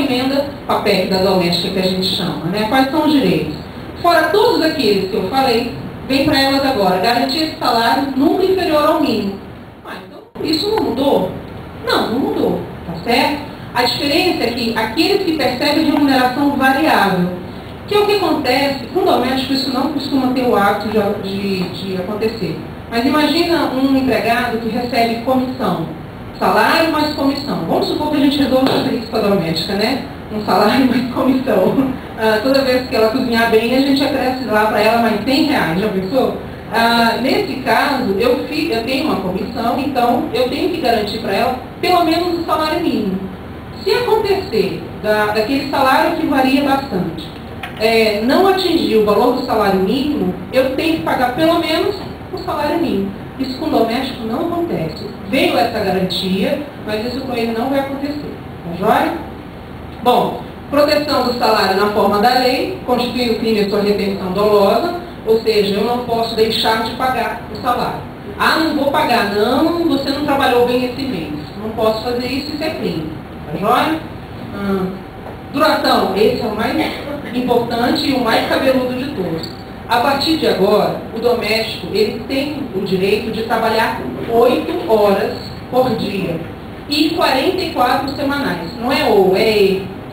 emenda a PEC da doméstica que a gente chama, né? Quais são os direitos? Fora todos aqueles que eu falei, vem para elas agora, garantia de salário nunca inferior ao mínimo. Então, isso não mudou? Não, não mudou, tá certo? A diferença é que aqueles que percebem remuneração variável, que é o que acontece, com doméstico isso não costuma ter o hábito de acontecer. Mas imagina um empregado que recebe comissão, salário mais comissão. Vamos supor que a gente resolva fazer isso com a doméstica, né? Um salário mais comissão. Toda vez que ela cozinhar bem, a gente acresce lá para ela mais R$100, já pensou? Nesse caso, eu tenho uma comissão, então eu tenho que garantir para ela pelo menos o salário mínimo. Se acontecer daquele salário que varia bastante, não atingir o valor do salário mínimo, eu tenho que pagar pelo menos o salário mínimo. Isso com o doméstico não acontece. Veio essa garantia, mas isso com ele não vai acontecer. Tá joia? Bom, proteção do salário na forma da lei, constitui o crime a sua retenção dolosa, ou seja, eu não posso deixar de pagar o salário. Não vou pagar, não, você não trabalhou bem esse mês. Não posso fazer isso, isso é crime. Tá joia? Duração, esse é o mais importante e o mais cabeludo de todos. A partir de agora, o doméstico ele tem o direito de trabalhar 8 horas por dia e 44 semanais. Não é ou,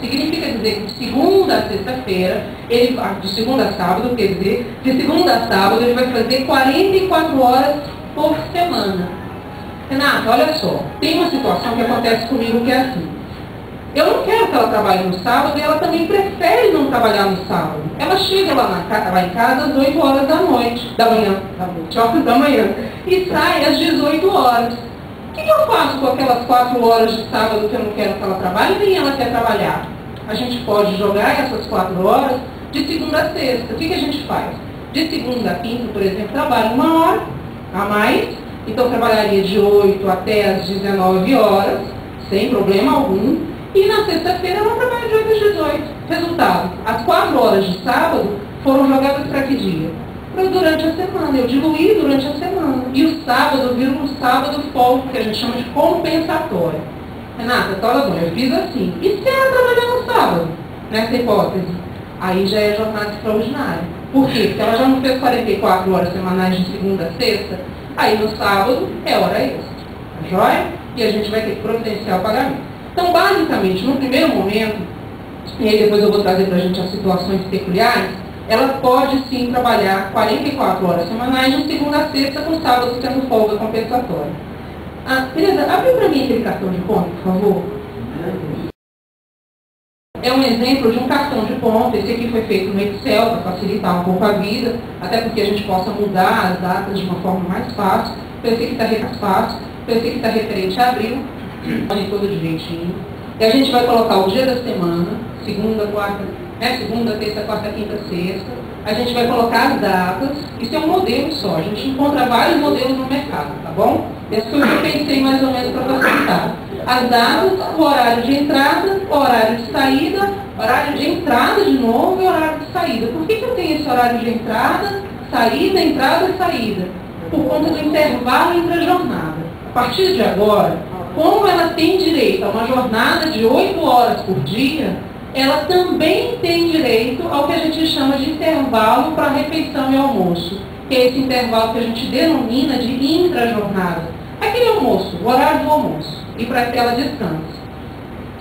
significa dizer que de segunda a sexta-feira, de segunda a sábado, quer dizer, de segunda a sábado ele vai fazer 44 horas por semana. Renata, olha só, tem uma situação que acontece comigo que é assim. Eu não quero que ela trabalhe no sábado e ela também prefere não trabalhar no sábado. Ela chega lá em casa às 8 horas da manhã, e sai às 18 horas. O que eu faço com aquelas 4 horas de sábado que eu não quero que ela trabalhe e nem ela quer trabalhar? A gente pode jogar essas 4 horas de segunda a sexta. O que a gente faz? De segunda a quinta, por exemplo, trabalha 1 hora a mais, então trabalharia de 8 até as 19 horas, sem problema algum. E na sexta-feira ela trabalha de 8 às 18. Resultado, as 4 horas de sábado foram jogadas para que dia? Para durante a semana. Eu diluí durante a semana. E o sábado vira um sábado folga, que a gente chama de compensatório. Renata, eu fiz assim. E se ela trabalhar no sábado? Nessa hipótese? Aí já é jornada extraordinária. Por quê? Porque ela já não fez 44 horas semanais de segunda a sexta. Aí no sábado é hora extra. Tá joia? E a gente vai ter que providenciar o pagamento. Então, basicamente, no primeiro momento, e aí depois eu vou trazer para a gente as situações peculiares, ela pode sim trabalhar 44 horas semanais de segunda a sexta, com sábado sendo folga compensatória. Tereza, abre para mim aquele cartão de ponto, por favor. É um exemplo de um cartão de ponto. Esse aqui foi feito no Excel para facilitar um pouco a vida, até porque a gente possa mudar as datas de uma forma mais fácil. Eu sei que está referente a abril. Olhem tudo direitinho. E a gente vai colocar o dia da semana, segunda, terça, quarta, quinta, sexta. A gente vai colocar as datas. Isso é um modelo só. A gente encontra vários modelos no mercado, tá bom? Esse foi o que eu pensei mais ou menos para facilitar. As datas, o horário de entrada, o horário de saída, horário de entrada de novo e horário de saída. Por que eu tenho esse horário de entrada, saída? Por conta do intervalo entre a jornada. A partir de agora, como ela tem direito a uma jornada de 8 horas por dia, ela também tem direito ao que a gente chama de intervalo para refeição e almoço, que é esse intervalo que a gente denomina de intrajornada. Aquele almoço, o horário do almoço, e para que ela descanse.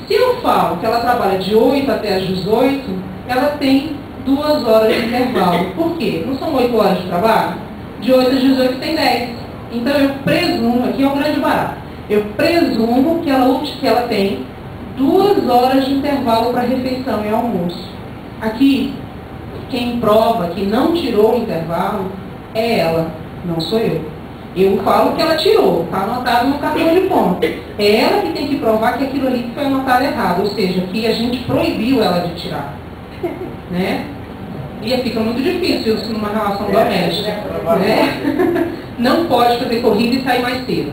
Se eu falo que ela trabalha de 8 até as 18, ela tem 2 horas de intervalo. Por quê? Não são 8 horas de trabalho? De 8 às 18 tem 10. Então eu presumo, aqui é o grande barato, eu presumo que ela tem 2 horas de intervalo para refeição e almoço. Aqui, quem prova que não tirou o intervalo é ela, não sou eu. Eu falo que ela tirou, está anotado no cartão de ponto. É ela que tem que provar que aquilo ali foi anotado errado, ou seja, que a gente proibiu ela de tirar. Né? E fica muito difícil isso numa relação doméstica. Né? Não pode fazer corrida e sair mais cedo.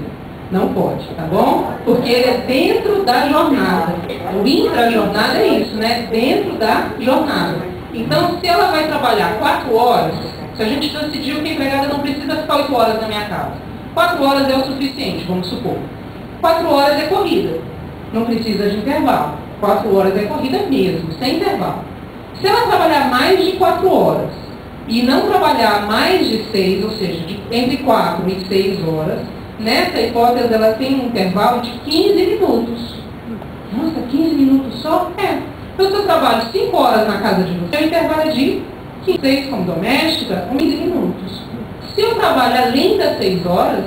Não pode, tá bom? Porque ele é dentro da jornada. O intra-jornada é isso, né? Dentro da jornada. Então, se ela vai trabalhar 4 horas, se a gente decidiu que a empregada não precisa ficar 8 horas na minha casa, 4 horas é o suficiente, vamos supor. 4 horas é corrida, não precisa de intervalo. 4 horas é corrida mesmo, sem intervalo. Se ela trabalhar mais de 4 horas e não trabalhar mais de 6, ou seja, entre 4 e 6 horas, nessa hipótese ela tem um intervalo de 15 minutos. Nossa, 15 minutos só? É. Então, se eu trabalho 5 horas na casa de você, o intervalo é de 6 como doméstica, 15 minutos. Se eu trabalho além das 6 horas,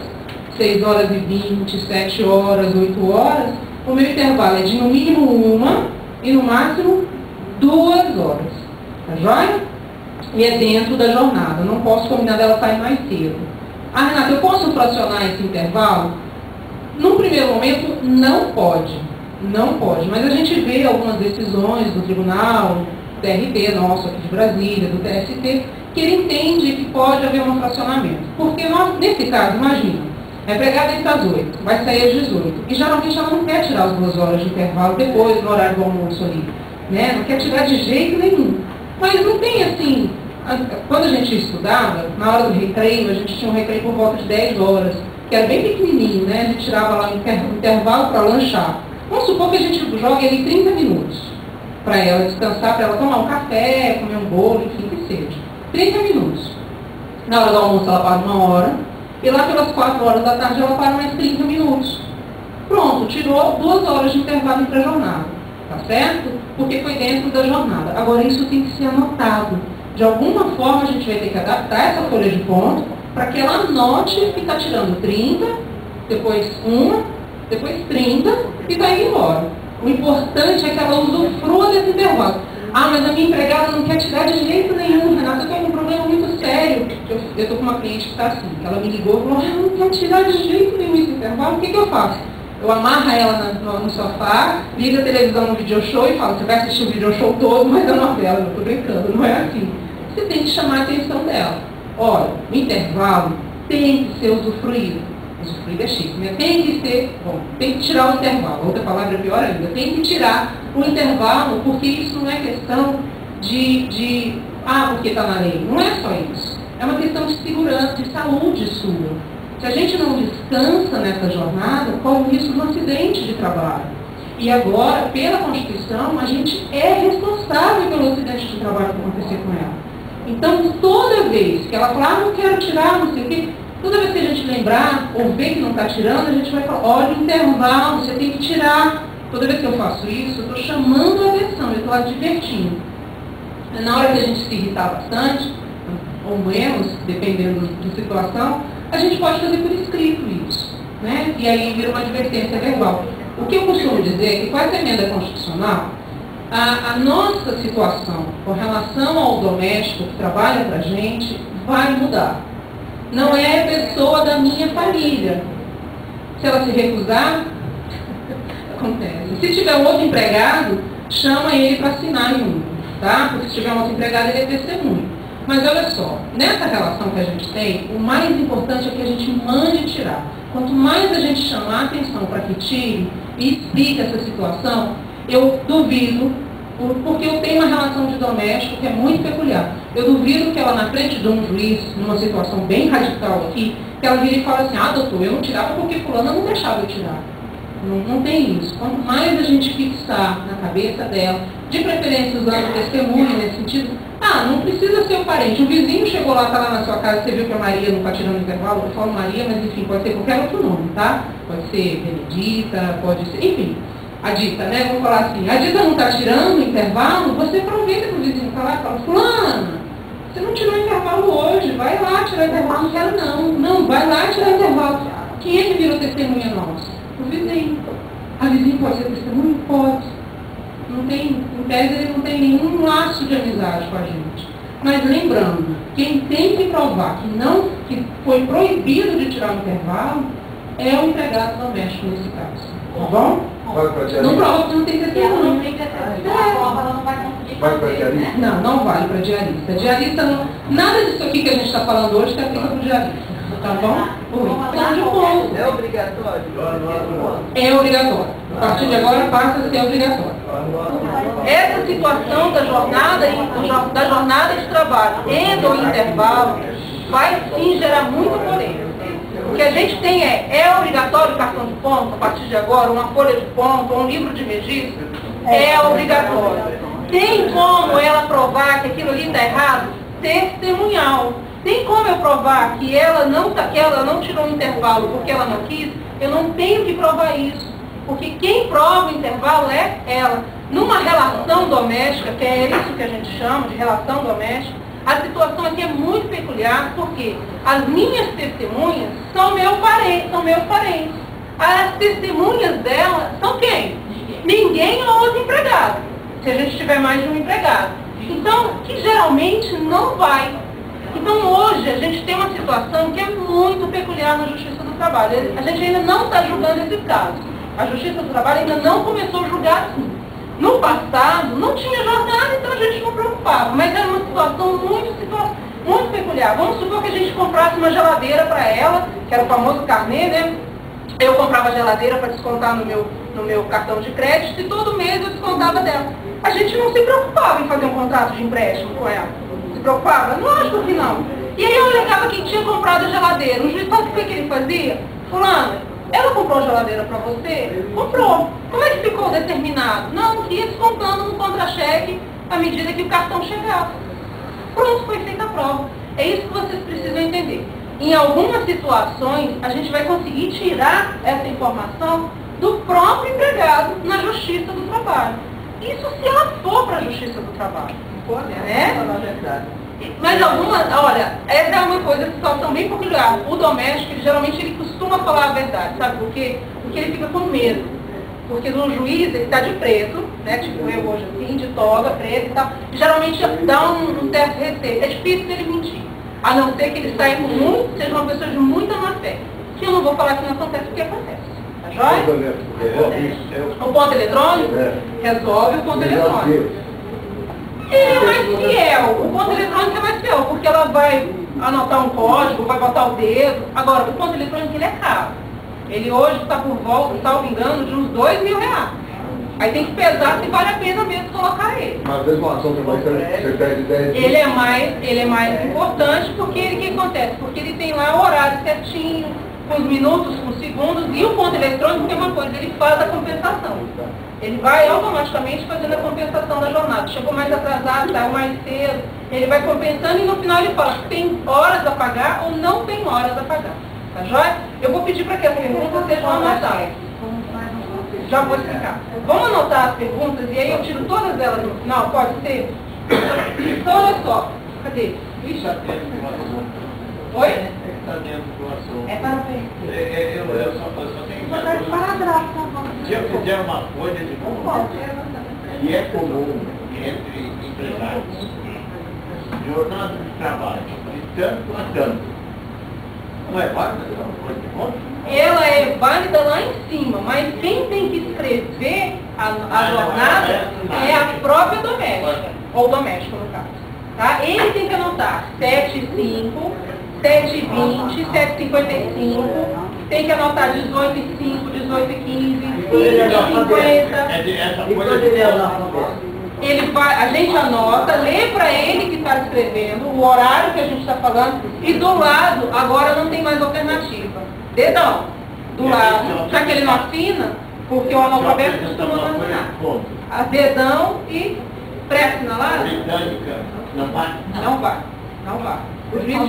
6 horas e 20, 7 horas, 8 horas, o meu intervalo é de no mínimo 1 e no máximo 2 horas. Tá joia? E é dentro da jornada. Não posso combinar dela sair mais cedo. Ah, Renata, eu posso fracionar esse intervalo? Num primeiro momento, não pode. Não pode. Mas a gente vê algumas decisões do tribunal, do TRT nosso aqui de Brasília, do TST, que ele entende que pode haver um fracionamento. Porque nós, nesse caso, imagina, a empregada entra às 8, vai sair às 18. E geralmente ela não quer tirar as 2 horas de intervalo depois, no horário do almoço ali. Né? Não quer tirar de jeito nenhum. Mas não tem assim... Quando a gente estudava, na hora do recreio, a gente tinha um recreio por volta de 10 horas, que era bem pequenininho, né? A gente tirava lá um intervalo para lanchar. Vamos supor que a gente jogue ali 30 minutos para ela descansar, para ela tomar um café, comer um bolo, enfim, que seja. 30 minutos. Na hora do almoço ela para 1 hora, e lá pelas 4 horas da tarde ela para mais 30 minutos. Pronto, tirou 2 horas de intervalo entre a jornada. Tá certo? Porque foi dentro da jornada. Agora, isso tem que ser anotado. De alguma forma, a gente vai ter que adaptar essa folha de ponto para que ela anote que está tirando 30, depois 1, depois 30 e está indo embora. O importante é que ela usufrua desse intervalo. Ah, mas a minha empregada não quer tirar de jeito nenhum, Renata, eu estou com um problema muito sério. Eu estou com uma cliente que está assim, que ela me ligou e falou, ah, eu não quero tirar de jeito nenhum esse intervalo, o que eu faço? Eu amarro ela no sofá, ligo a televisão no video show e falo, você vai assistir o video show todo, mas a novela, eu estou brincando, não é assim. Você tem que chamar a atenção dela. Olha, o intervalo tem que ser usufruído. Usufruído é chique, né? Tem que ser, bom, tem que tirar o intervalo. Outra palavra é pior ainda. Tem que tirar o intervalo, porque isso não é questão porque está na lei. Não é só isso. É uma questão de segurança, de saúde sua. Se a gente não descansa nessa jornada, corre o risco de um acidente de trabalho. E agora, pela Constituição, a gente é responsável pelo acidente de trabalho que acontecer com ela. Então, toda vez que ela falar, não quero tirar, não sei o quê, toda vez que a gente lembrar ou ver que não está tirando, a gente vai falar, olha o intervalo, você tem que tirar. Toda vez que eu faço isso, eu estou chamando a atenção, eu estou advertindo. Na hora que a gente se irritar bastante, ou menos, dependendo da situação, a gente pode fazer por escrito isso, né? E aí vira uma advertência verbal. O que eu costumo dizer é que com essa emenda constitucional, a nossa situação com relação ao doméstico que trabalha para a gente vai mudar. Não é a pessoa da minha família. Se ela se recusar, acontece. Se tiver um outro empregado, chama ele para assinar em um, tá? Porque se tiver um outro empregado, ele é testemunho. Mas olha só, nessa relação que a gente tem, o mais importante é que a gente mande tirar. Quanto mais a gente chamar a atenção para que tire e explique essa situação, eu duvido, porque eu tenho uma relação de doméstico que é muito peculiar. Eu duvido que ela, na frente de um juiz, numa situação bem radical aqui, que ela vire e fale assim, ah, doutor, eu não tirava porque fulana não deixava eu tirar. Não tem isso. Quanto mais a gente fixar na cabeça dela, de preferência usando testemunho nesse sentido, não precisa ser o parente. O vizinho chegou lá, está lá na sua casa, você viu que a Maria não está tirando intervalo, eu falo Maria, mas enfim, pode ser qualquer outro nome, tá? Pode ser Benedita, pode ser, enfim, a Dita, né? Vamos falar assim, a Dita não está tirando o intervalo, você aproveita que o vizinho está lá e fala, fulana, você não tirou o intervalo hoje, vai lá tirar o intervalo, não quero não. Não, vai lá tirar o intervalo. Quem é que virou testemunha nossa? O vizinho. A vizinha pode ser testemunha? Pode. Não tem, em tese, ele não tem nenhum laço de amizade com a gente. Mas lembrando, quem tem que provar que foi proibido de tirar o intervalo é o empregado doméstico nesse caso. Tá bom? Não prova que não tem testemunha. Não tem testemunha. Não vale para diarista. Diarista não. Nada disso aqui que a gente está falando hoje está feito para o diarista. Tá bom? É obrigatório? É obrigatório. A partir de agora passa a ser obrigatório. Essa situação da jornada de trabalho e do intervalo vai sim gerar muita polêmica. O que a gente tem é obrigatório o cartão de ponto, a partir de agora, uma folha de ponto, um livro de registro? É obrigatório. Tem como ela provar que aquilo ali está errado? Testemunhal. Tem como eu provar que ela não tirou um intervalo porque ela não quis? Eu não tenho que provar isso. Porque quem prova o intervalo é ela. Numa relação doméstica, que é isso que a gente chama de relação doméstica, a situação aqui é muito peculiar, porque as minhas testemunhas são meus parentes. As testemunhas dela são quem? Ninguém ou outro empregado, se a gente tiver mais de um empregado. Então, que geralmente não vai. Então, hoje, a gente tem uma situação que é muito peculiar na Justiça do Trabalho. A gente ainda não está julgando esses casos. A Justiça do Trabalho ainda não começou a julgar assim. No passado, não tinha jornada, então a gente não preocupava. Mas era uma situação muito peculiar. Vamos supor que a gente comprasse uma geladeira para ela, que era o famoso carnê, né? Eu comprava a geladeira para descontar no meu cartão de crédito e todo mês eu descontava dela. A gente não se preocupava em fazer um contrato de empréstimo com ela. Se preocupava? Lógico que não. E aí eu alegava que tinha comprado a geladeira. O juiz, sabe o que ele fazia? Fulano, ela comprou a geladeira para você? Comprou. Como é que ficou determinado? Não, que ia descontando no contra-cheque à medida que o cartão chegava. Pronto, foi feita a prova. É isso que vocês precisam entender. Em algumas situações, a gente vai conseguir tirar essa informação do próprio empregado na Justiça do Trabalho. Isso se ela for para a Justiça do Trabalho. Mas olha, essa é uma coisa, situação bem peculiar. O doméstico, ele costuma falar a verdade, sabe por quê? Porque ele fica com medo. Porque no juiz ele está de preto, né? Tipo eu hoje assim, de toga, preto e tal. E geralmente dá um teste de receita. É difícil dele mentir. A não ser que ele saia com muito, seja uma pessoa de muita má fé. Que eu não vou falar que não acontece, porque acontece. Tá joia? O ponto eletrônico resolve o ponto eletrônico. Ele é mais fiel. O ponto eletrônico é mais fiel, porque ela vai anotar um código, vai botar o dedo. Agora, o ponto eletrônico ele é caro. Ele hoje está por volta, salvo engano, de uns R$2.000. Aí tem que pesar se vale a pena mesmo colocar ele. Mas mesmo a ação também você perde 10 Ele é mais importante porque o que acontece? Porque ele tem lá o horário certinho, com os minutos, com os segundos, e o ponto eletrônico tem uma coisa, ele faz a compensação. Ele vai automaticamente fazendo a compensação da jornada. Chegou mais atrasado, saiu mais cedo, ele vai compensando e no final ele fala se tem horas a pagar ou não tem horas a pagar. Tá joia? Eu vou pedir para que as perguntas sejam anotadas. Já vou explicar. Vamos anotar as perguntas e aí eu tiro todas elas no final, pode ser? Então, olha só. Cadê? Ixi. Oi? É para ver. Eu só tenho se eu fizer uma coisa de que é comum entre empresários, jornada de trabalho, de tanto a tanto, não é válida essa coisa de conta? Ela é válida lá em cima, mas quem tem que escrever a jornada é a própria doméstica, ou doméstico no caso. Tá? Ele tem que anotar 7h05, 7h20, 7h55, tem que anotar 18h05, 18h15, 5h50. A gente anota, lê para ele que está escrevendo, o horário que a gente está falando, e do lado, agora não tem mais alternativa. Dedão, do lado, já que ele não assina, porque o analfabeto costuma não assinar. A dedão e pré-assinalado? Britânica, não vai? Não vai, não vai. Os Não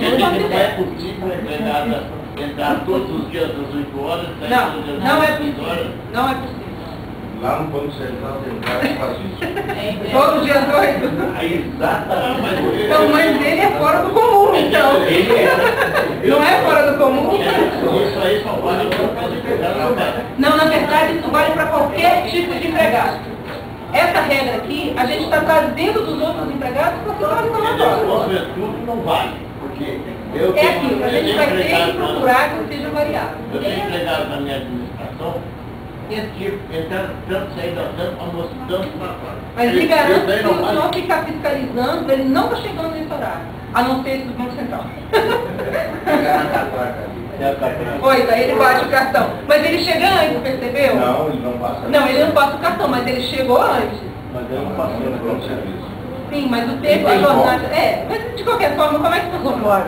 é possível entrar todos os dias às 8 horas, não é possível. Não é possível. Lá no Banco Central tem um cara que faz isso. Todos os dias 8? Exatamente. Então, mas ele é fora do comum, então. Não é fora do comum? Isso aí só vale para os empregados. Não, na verdade, isso vale para qualquer tipo de empregado. Essa regra aqui, a gente está trazendo dos outros empregados para a situação agora. Tudo não vale, porque eu É aquilo, a gente vai ter que procurar que seja variável. Eu tenho empregado na minha administração, esse tipo, entrando tanto, saindo tanto, almoço tanto, Mas lhe garanto que se o senhor ficar fiscalizando, ele não está chegando nesse horário, a não ser esse do Banco Central. Pois, aí ele bate o cartão. Mas ele chega antes, percebeu? Não, ele não passa. Não, ele não passa o cartão, mas ele chegou antes. Mas eu não passei no pronto serviço. Sim, mas o tempo, a jornada... mas de qualquer forma, como é que funciona?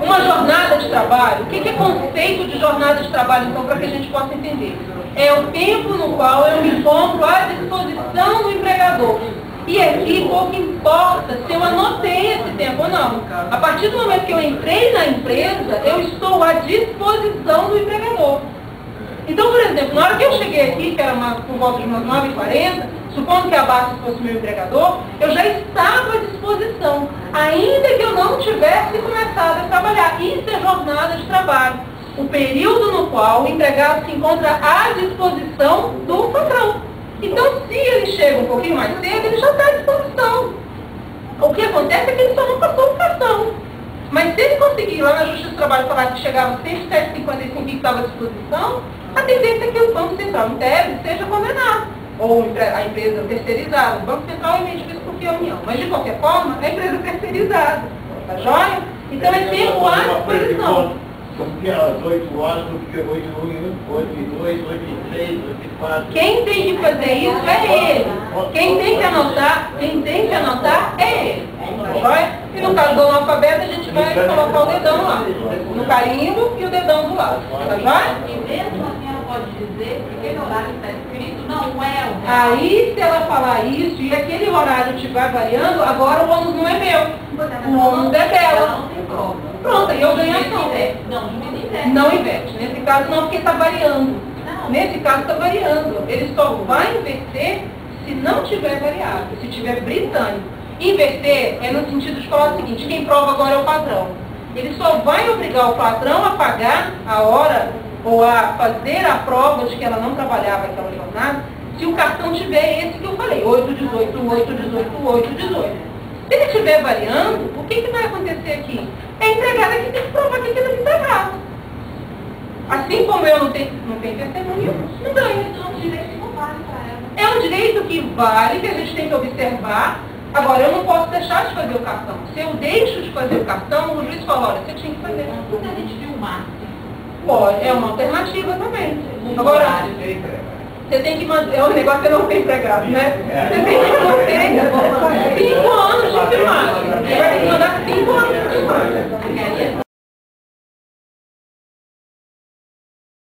Uma jornada de trabalho, o que é conceito de jornada de trabalho, então, para que a gente possa entender? é o tempo no qual eu me encontro à disposição do empregador. E aqui pouco importa se eu anotei esse tempo ou não. A partir do momento que eu entrei na empresa, eu estou à disposição do empregador. Então, por exemplo, na hora que eu cheguei aqui, que era por volta de umas 9h40, supondo que a Bastos fosse meu empregador, eu já estava à disposição, ainda que eu não tivesse começado a trabalhar. Isso é jornada de trabalho. O período no qual o empregado se encontra à disposição do patrão. Então, se ele chega um pouquinho mais cedo, ele já está à disposição. O que acontece é que ele só não passou o cartão. Mas se ele conseguir lá na Justiça do Trabalho falar que chegava 107,55 que estava à disposição, a tendência é que o Banco Central, em tese, seja condenado. Ou a empresa terceirizada. O Banco Central emite isso porque é a União. Mas, de qualquer forma, é a empresa terceirizada. Tá joia? Então, é tempo à disposição. Porque às 8 horas, porque 8 1, 8 2, 8 3, 8 4... Quem tem que fazer isso é ele. Quem tem que anotar é ele. Tá joia? E no caso do analfabeto, a gente vai colocar o dedão lá. No carimbo e o dedão do lado. Tá joia? E mesmo assim ela pode dizer que aquele horário que está escrito não é o real. Aí, se ela falar isso e aquele horário estiver variando, agora o ônus não é meu. O ônus é dela. Pronto, aí eu ganho ação. Não inverte. Nesse caso não, porque está variando. Nesse caso está variando. Ele só vai inverter se não tiver variável, se tiver britânico. Inverter é no sentido de falar o seguinte, quem prova agora é o patrão. Ele só vai obrigar o patrão a pagar a hora ou a fazer a prova de que ela não trabalhava aquela jornada, se o cartão tiver esse que eu falei, 8, 18, 8, 18, 8, 18. Se ele estiver variando, o que vai acontecer aqui? É a empregada que tem que provar que aquilo está errado. Assim como eu não tenho testemunho, não ganha. É um direito que não vale para ela. É um direito que vale, que a gente tem que observar. Agora, eu não posso deixar de fazer o cartão. Se eu deixo de fazer o cartão, o juiz fala, olha, você tinha que fazer. Não precisa a gente filmar. Pode, é uma alternativa também. Agora, você tem que manter, o negócio é não ter empregado, né? Você tem que manter